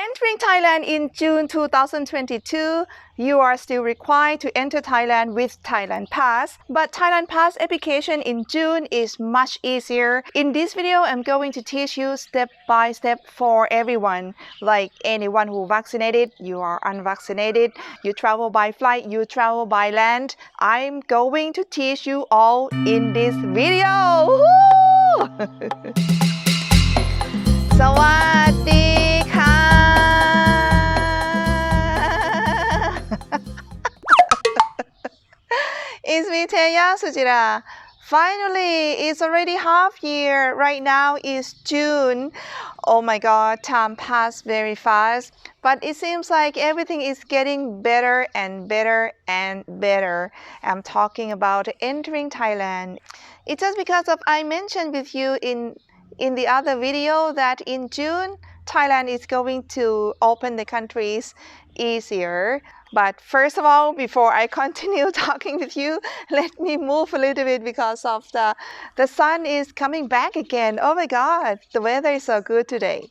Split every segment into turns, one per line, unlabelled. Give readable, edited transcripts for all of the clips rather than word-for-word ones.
Entering Thailand in June 2022, you are still required to enter Thailand with Thailand Pass, but Thailand Pass application in June is much easier. In this video, I'm going to teach you step by step for everyone, like anyone who vaccinated, you are unvaccinated, you travel by flight, you travel by land. I'm going to teach you all in this video.สวัสดีค่ะ It's me, Teya, Suchira. Finally, it's already half year. Right now is June. Oh my God, time passed very fast. But it seems like everything is getting better and better and better. I'm talking about entering Thailand. It's just because of I mentioned with you in the other video that in June, Thailand is going to open the countries easier. But first of all, before I continue talking with you, let me move a little bit because of the sun is coming back again. Oh my God, the weather is so good today.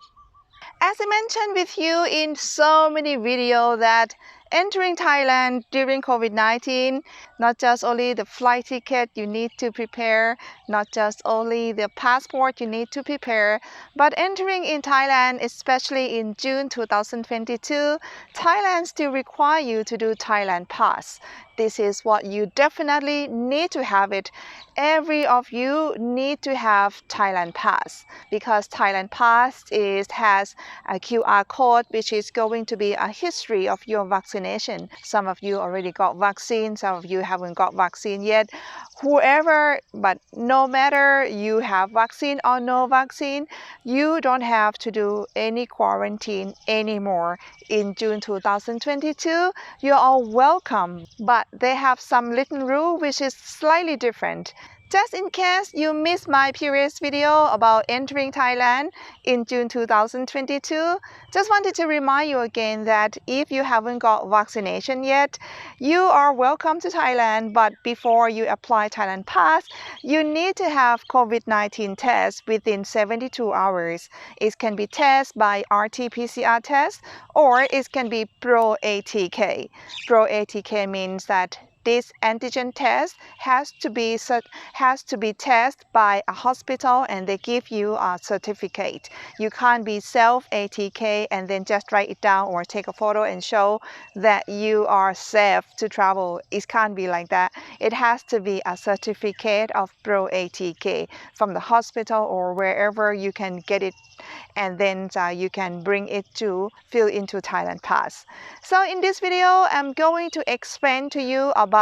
As I mentioned with you in so many videos that entering Thailand during COVID-19, not just only the flight ticket you need to prepare, not just only the passport you need to prepare, but entering in Thailand, especially in June 2022, Thailand still require you to do Thailand Pass. This is what you definitely need to have it. Every of you need to have Thailand Pass because Thailand Pass has a QR code which is going to be a history of your vaccination. Some of you already got vaccine, some of you haven't got vaccine yet. Whoever, but no matter you have vaccine or no vaccine, you don't have to do any quarantine anymore. In June 2022, you're all welcome, but they have some little rule which is slightly different. Just in case you missed my previous video about entering Thailand in June 2022, just wanted to remind you again that if you haven't got vaccination yet, you are welcome to Thailand, but before you apply Thailand Pass, you need to have COVID-19 test within 72 hours. It can be tested by RT-PCR test or it can be Pro-ATK. Pro-ATK means that this antigen test has to be tested by a hospital and they give you a certificate. You can't be self-ATK and then just write it down or take a photo and show that you are safe to travel. It can't be like that. It has to be a certificate of Pro-ATK from the hospital or wherever you can get it, and then you can bring it to fill into Thailand Pass. So in this video, I'm going to explain to you about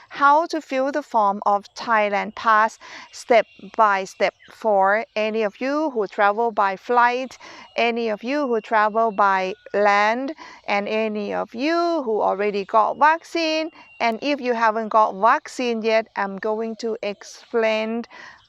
how to fill the form of Thailand Pass step by step for any of you who travel by flight, any of you who travel by land, and any of you who already got vaccine. And if you haven't got vaccine yet, I'm going to explain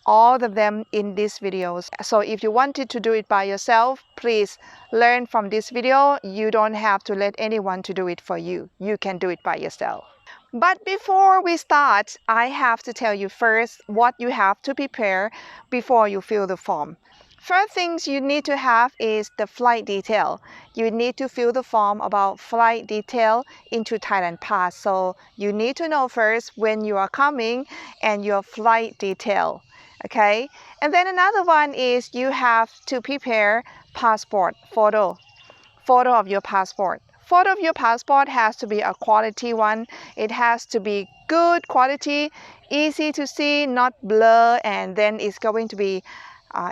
all of them in these videos. So if you wanted to do it by yourself, please learn from this video. You don't have to let anyone to do it for you. You can do it by yourself. But before we start, I have to tell you first what you have to prepare before you fill the form. First things you need to have is the flight detail. You need to fill the form about flight detail into Thailand Pass. So you need to know first when you are coming and your flight detail. Okay, and then another one is you have to prepare passport photo of your passport. Photo of your passport has to be a quality one. It has to be good quality, easy to see, not blur, and then it's going to be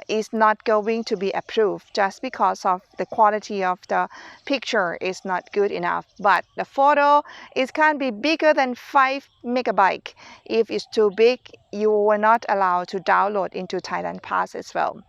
is not going to be approved just because of the quality of the picture is not good enough. But the photo, it can't be bigger than 5 megabytes. If it's too big, you are not allowed to download into Thailand Pass as well.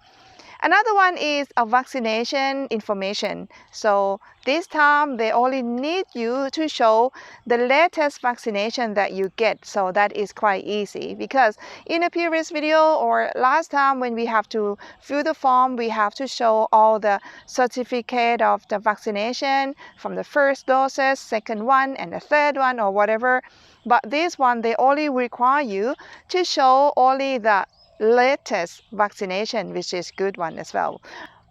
Another one is a vaccination information. So this time they only need you to show the latest vaccination that you get. So that is quite easy because in a previous video or last time when we have to fill the form, we have to show all the certificate of the vaccination from the first doses, second one, and the third one or whatever. But this one, they only require you to show only the latest vaccination, which is good one as well.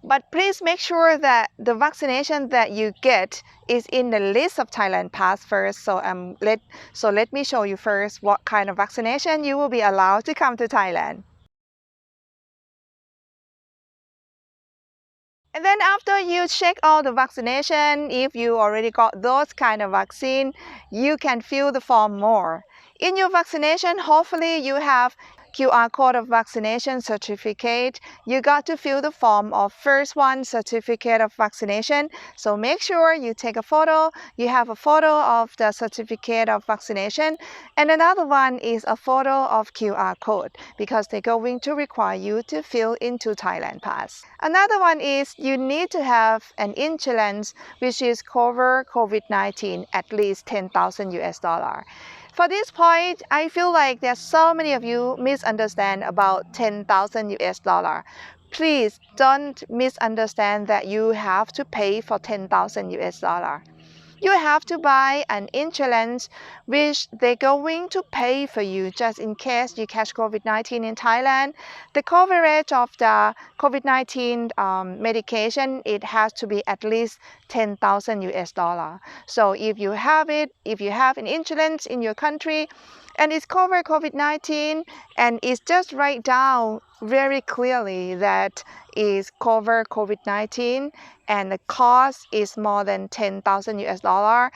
But please make sure that the vaccination that you get is in the list of Thailand Pass first. So let me show you first what kind of vaccination you will be allowed to come to Thailand. And then after you check all the vaccination, if you already got those kind of vaccine, you can fill the form more. In your vaccination, hopefully you have QR code of vaccination certificate. You got to fill the form of first one certificate of vaccination. So make sure you take a photo. You have a photo of the certificate of vaccination. And another one is a photo of QR code because they're going to require you to fill into Thailand Pass. Another one is you need to have an insurance which is cover COVID-19 at least 10,000 US dollar. For this point, I feel like there's so many of you misunderstand about 10,000 US dollar. Please don't misunderstand that you have to pay for 10,000 US dollar. You have to buy an insurance which they're going to pay for you just in case you catch COVID-19 in Thailand. The coverage of the COVID-19 medication, it has to be at least 10,000 US dollar. So if you have an insurance in your country and it's covered COVID-19 and it's just write down very clearly that is cover COVID-19 and the cost is more than 10,000 US dollar.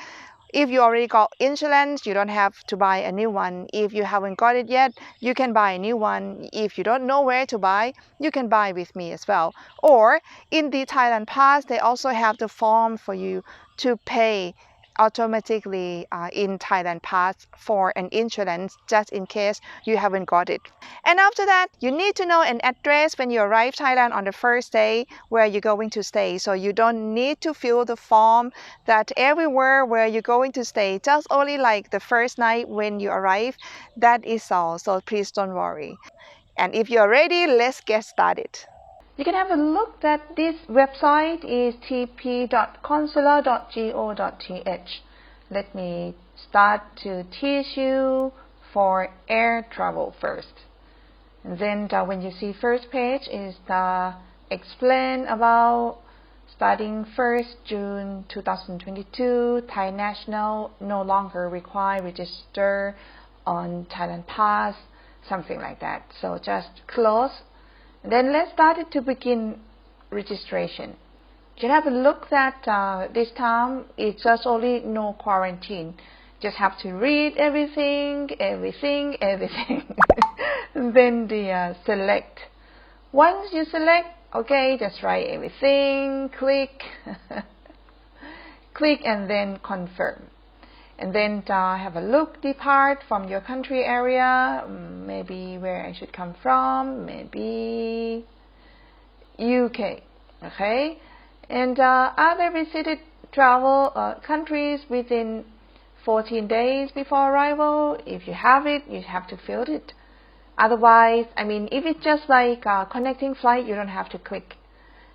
If you already got insurance, you don't have to buy a new one. If you haven't got it yet, you can buy a new one. If you don't know where to buy, you can buy with me as well. Or in the Thailand Pass, they also have the form for you to pay automatically in Thailand Pass for an insurance just in case you haven't got it. And after that, you need to know an address when you arrive Thailand on the first day where you're going to stay. So you don't need to fill the form that everywhere where you're going to stay, just only like the first night when you arrive. That is all. So please don't worry. And if you're ready, let's get started. You can have a look that this website is tp.consular.go.th. Let me start to teach you for air travel first. And then when you see first page is the explain about starting 1st June 2022, Thai national no longer require register on Thailand Pass, something like that. So just close. Then let's start it to begin registration. You can have a look that this time it's just only no quarantine. Just have to read everything. Then the select. Once you select, okay, just write everything, click, click and then confirm. And then have a look, depart from your country area, maybe where I should come from, maybe UK, okay? And other visited travel countries within 14 days before arrival. If you have it, you have to fill it. Otherwise, I mean, if it's just like connecting flight, you don't have to click,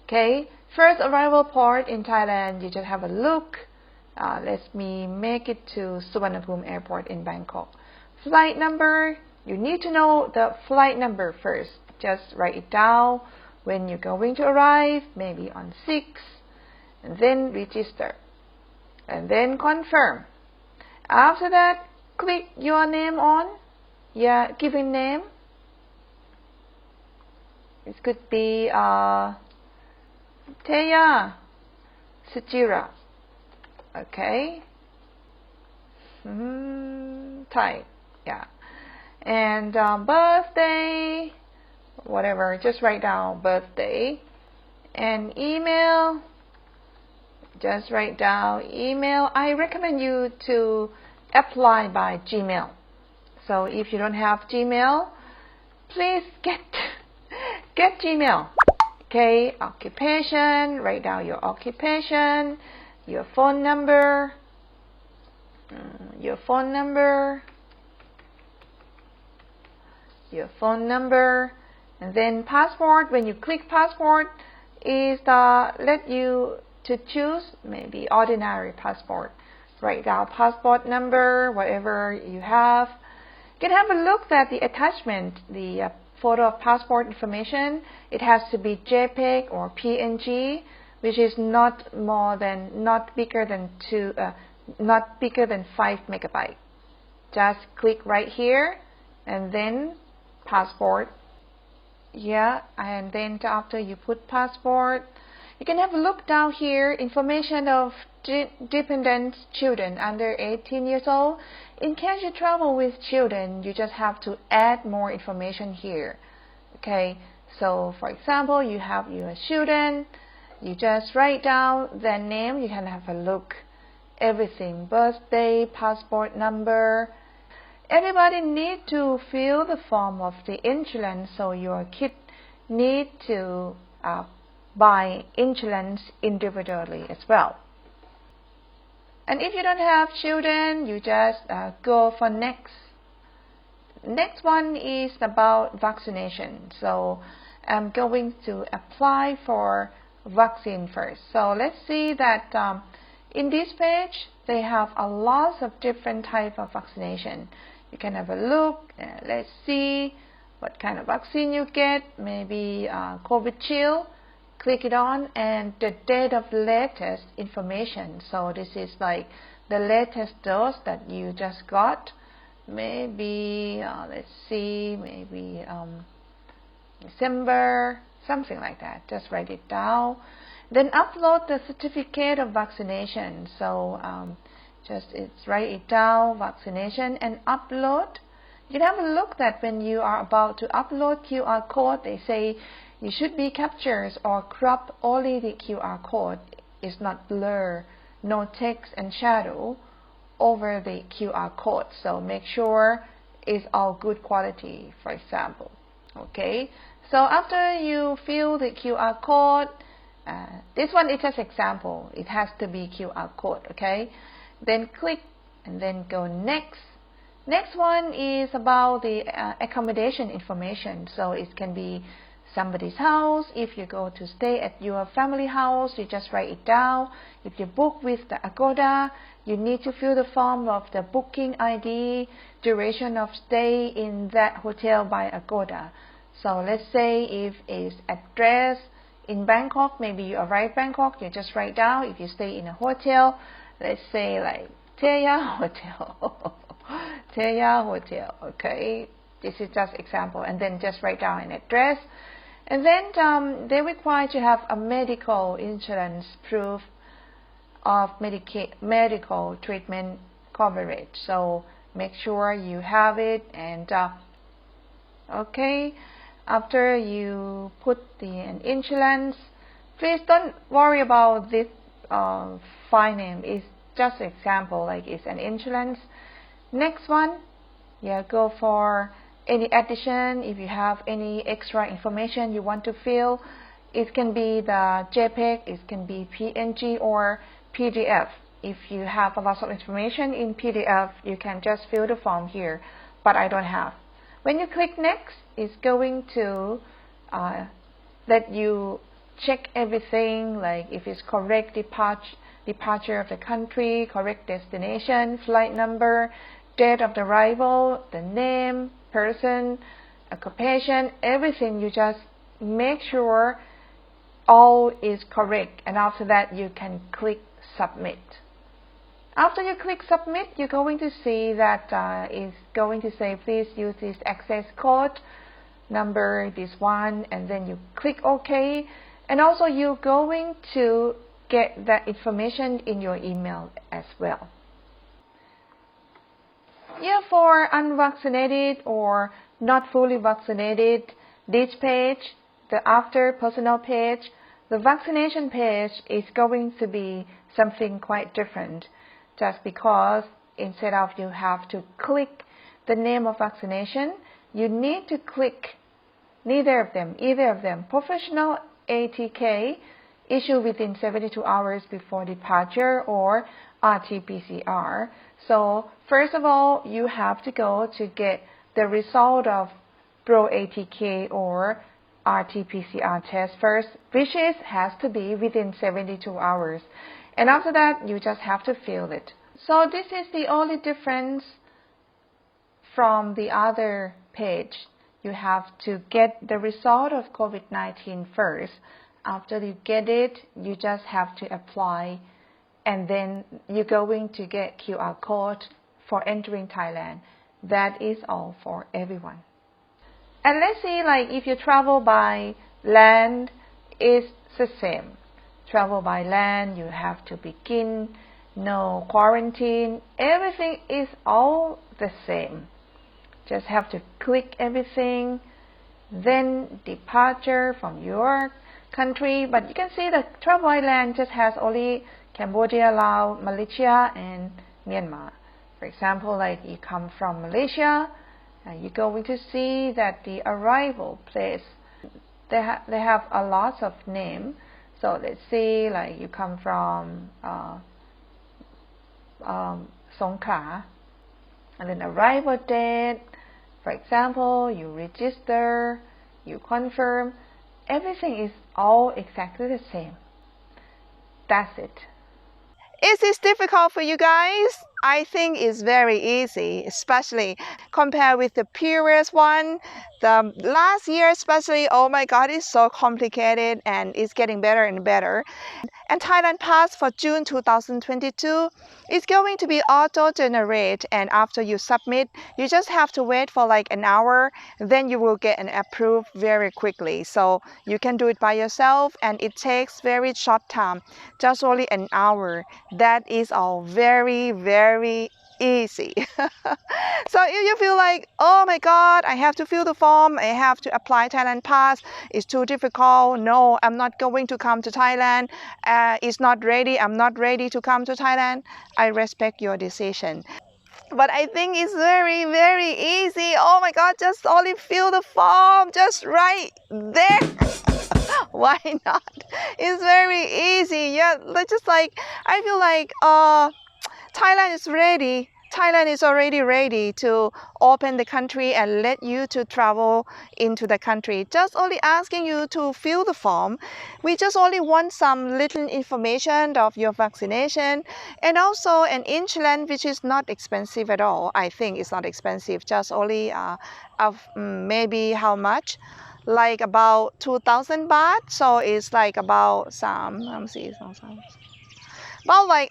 okay? First arrival port in Thailand, you just have a look. Let me make it to Suvarnabhumi Airport in Bangkok. Flight number, you need to know the flight number first. Just write it down when you're going to arrive, maybe on 6, and then register, and then confirm. After that, click your name on, given name. It could be Teya, Suchira. Okay, Thai, yeah, and birthday, whatever, just write down birthday, and email, just write down email. I recommend you to apply by Gmail. So if you don't have Gmail, please get Gmail. Okay, occupation, write down your occupation. Your phone number, your phone number, and then passport. When you click passport, is let you to choose maybe ordinary passport. Write down passport number, whatever you have. You can have a look at the attachment, the photo of passport information, it has to be JPEG or PNG, which is not bigger than 5 megabytes. Just click right here and then passport. Yeah, and then after you put passport, you can have a look down here, information of dependent children under 18 years old. In case you travel with children, you just have to add more information here. Okay, so for example, you have your children, you just write down their name, you can have a look, everything, birthday, passport number. Everybody need to fill the form of the insurance, so your kid need to buy insurance individually as well. And if you don't have children, you just go for next. Next one is about vaccination. So I'm going to apply for vaccine first. So let's see that in this page, they have a lot of different type of vaccination. You can have a look. Let's see what kind of vaccine you get. Maybe COVID chill. Click it on, and the date of latest information. So this is like the latest dose that you just got. Maybe let's see, maybe December, something like that. Just write it down. Then upload the certificate of vaccination. So write it down, vaccination, and upload. You can have a look that when you are about to upload QR code, they say you should be captures or crop only the QR code. It's not blur, no text and shadow over the QR code. So make sure it's all good quality, for example. Okay, so after you fill the QR code, this one is just example. It has to be QR code. Okay, then click and then go next. Next one is about the accommodation information. So it can be somebody's house. If you go to stay at your family house, you just write it down. If you book with the Agoda, you need to fill the form of the booking ID, duration of stay in that hotel by Agoda. So let's say if it's address in Bangkok, maybe you arrive Bangkok, you just write down. If you stay in a hotel, let's say like Teya Hotel. Teya Hotel, okay? This is just example, and then just write down an address. And then they require to have a medical insurance proof of medical treatment coverage. So make sure you have it. And okay, after you put the insurance, please don't worry about this file name. It's just an example, like it's an insurance. Next one, go for any addition. If you have any extra information you want to fill, it can be the JPEG, it can be PNG or PDF. If you have a lot of information in PDF, you can just fill the form here, but I don't have. When you click next, it's going to let you check everything, like if it's correct departure of the country, correct destination, flight number, date of arrival, the name, person, occupation, everything. You just make sure all is correct, and after that you can click submit. After you click submit, you're going to see that it's going to say please use this access code number, this one, and then you click OK, and also you're going to get that information in your email as well. For unvaccinated or not fully vaccinated, this page, the after personal page, the vaccination page is going to be something quite different, just because instead of you have to click the name of vaccination, you need to click either of them, professional ATK, issued within 72 hours before departure, or RT-PCR. So first of all, you have to go to get the result of Pro ATK or RT-PCR test first, which has to be within 72 hours. And after that, you just have to fill it. So this is the only difference from the other page. you have to get the result of COVID-19 first. After you get it, you just have to apply, and then you're going to get QR code for entering Thailand. That is all for everyone. And let's say like if you travel by land, it's the same. Travel by land, you have to begin, no quarantine, everything is all the same. Just have to click everything, then departure from your country. But you can see that travel by land just has only Cambodia, Laos, Malaysia, and Myanmar. For example, like you come from Malaysia, you're going to see that the arrival place, they have a lot of names. So let's say like you come from Songkhla, and then arrival date, for example, you register, you confirm, everything is all exactly the same. That's it. Is this difficult for you guys? I think it's very easy, especially compared with the previous one. The last year especially, oh my God, it's so complicated and it's getting better and better. And Thailand Pass for June 2022 is going to be auto-generate, and after you submit, you just have to wait for like an hour, then you will get an approved very quickly. So you can do it by yourself, and it takes very short time, just only an hour. That is all very, very easy. So if you feel like, oh my God, I have to fill the form, I have to apply Thailand Pass, it's too difficult, no, I'm not going to come to Thailand, it's not ready, I'm not ready to come to Thailand, I respect your decision. But I think it's very, very easy. Oh my God, just only fill the form, just right there. Why not? It's very easy. Yeah, just like, I feel like Thailand is ready. Thailand is already ready to open the country and let you to travel into the country. Just only asking you to fill the form. We just only want some little information of your vaccination and also an insurance, which is not expensive at all. I think it's not expensive, just only of maybe how much? Like about 2,000 baht. So it's like about some, let me see,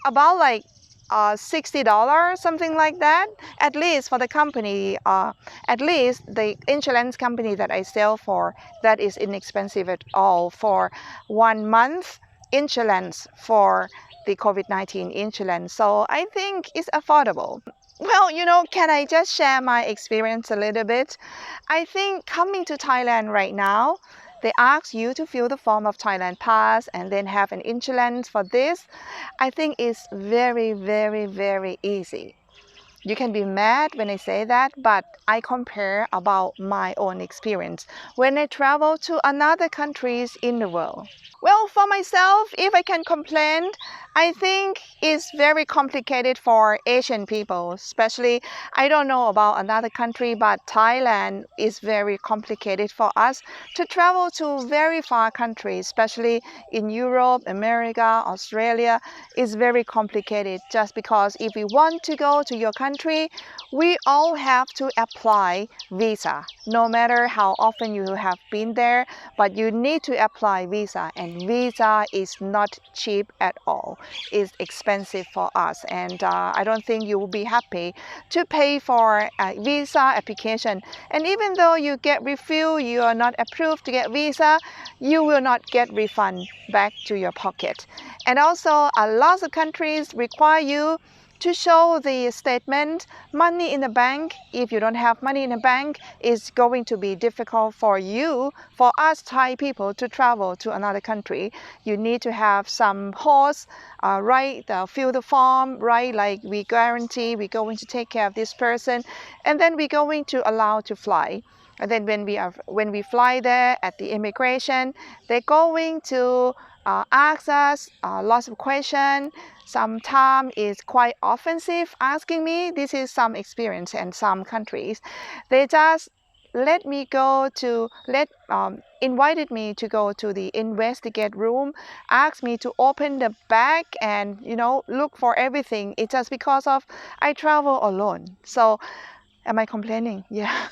about like $60, something like that, at least for the company, at least the insurance company that I sell for, that is inexpensive at all for 1 month insurance for the COVID-19 insurance. So I think it's affordable. Well, can I just share my experience a little bit? I think coming to Thailand right now, they ask you to fill the form of Thailand Pass and then have an insurance for this. I think it's very, very, very easy. You can be mad when I say that, but I compare about my own experience when I travel to another countries in the world. Well, for myself, if I can complain, I think it's very complicated for Asian people, especially, I don't know about another country, but Thailand is very complicated for us to travel to very far countries, especially in Europe, America, Australia. It's very complicated just because if we want to go to your country, we all have to apply visa, no matter how often you have been there, but you need to apply visa, and visa is not cheap at all. It's expensive for us, and I don't think you will be happy to pay for a visa application. And even though you get refused, you are not approved to get visa, you will not get refund back to your pocket. And also, a lot of countries require you to show the statement, money in the bank. If you don't have money in the bank, it's going to be difficult for you, for us Thai people, to travel to another country. You need to have some horse, fill the form, right? Like we guarantee we're going to take care of this person, and then we're going to allow to fly. And then when we fly there at the immigration, they're going to ask us lots of questions. Sometimes it's quite offensive asking me. This is some experience in some countries. They just invited me to go to the investigate room, asked me to open the bag and look for everything. It's just because of I travel alone. So am I complaining? Yeah.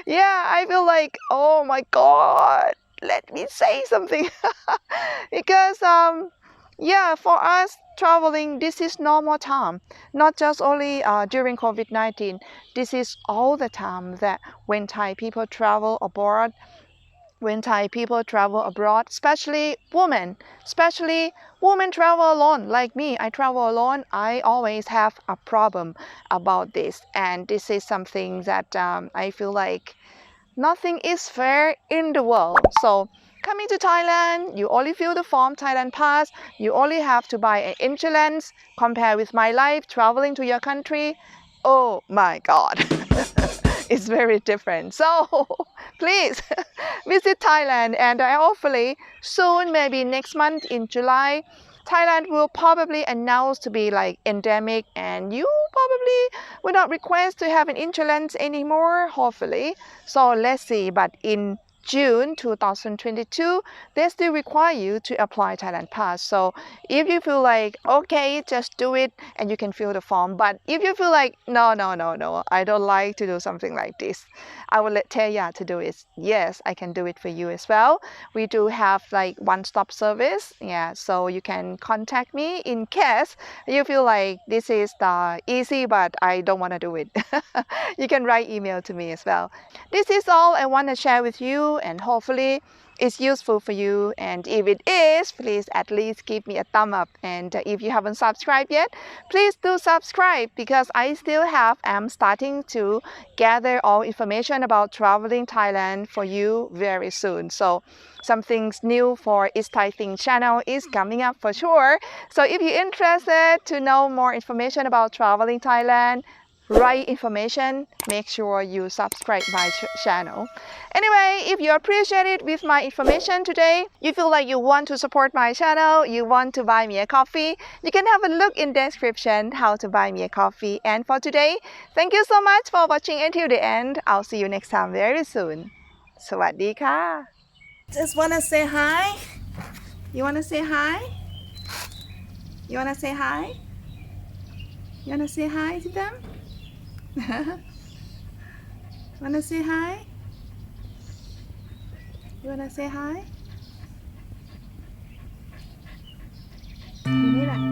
Yeah, I feel like, oh my God, let me say something. Because, yeah, for us, traveling, this is normal time. Not just only during COVID-19. This is all the time that when Thai people travel abroad, especially women travel alone like me. I travel alone. I always have a problem about this, and this is something that I feel like nothing is fair in the world. So coming to Thailand, you only fill the form Thailand Pass. You only have to buy an insurance. Compare with my life traveling to your country. Oh my God. It's very different. So please visit Thailand, and hopefully soon, maybe next month in July, Thailand will probably announce to be like endemic, and you probably will not request to have an insurance anymore, hopefully. So let's see. But in June 2022, they still require you to apply Thailand Pass. So if you feel like, okay, just do it and you can fill the form. But if you feel like, no, no, no, no, I don't like to do something like this, I will let Teya to do it. Yes, I can do it for you as well. We do have like one-stop service. Yeah, so you can contact me in case you feel like this is the easy, but I don't want to do it. You can write email to me as well. This is all I want to share with you, and hopefully it's useful for you. And if it is, please at least give me a thumb up. And if you haven't subscribed yet, please do subscribe, because I'm starting to gather all information about traveling Thailand for you very soon. So something new for Is Thai Thing channel is coming up for sure. So if you're interested to know more information about traveling Thailand, right information, make sure you subscribe my channel. Anyway, if you appreciate it with my information today, you feel like you want to support my channel, you want to buy me a coffee, you can have a look in the description how to buy me a coffee. And for today, thank you so much for watching until the end. I'll see you next time very soon. สวัสดีค่ะ Just wanna say hi. You wanna say hi? You wanna say hi? You wanna say hi to them? Wanna say hi? You wanna say hi? อยู่นี่แหละ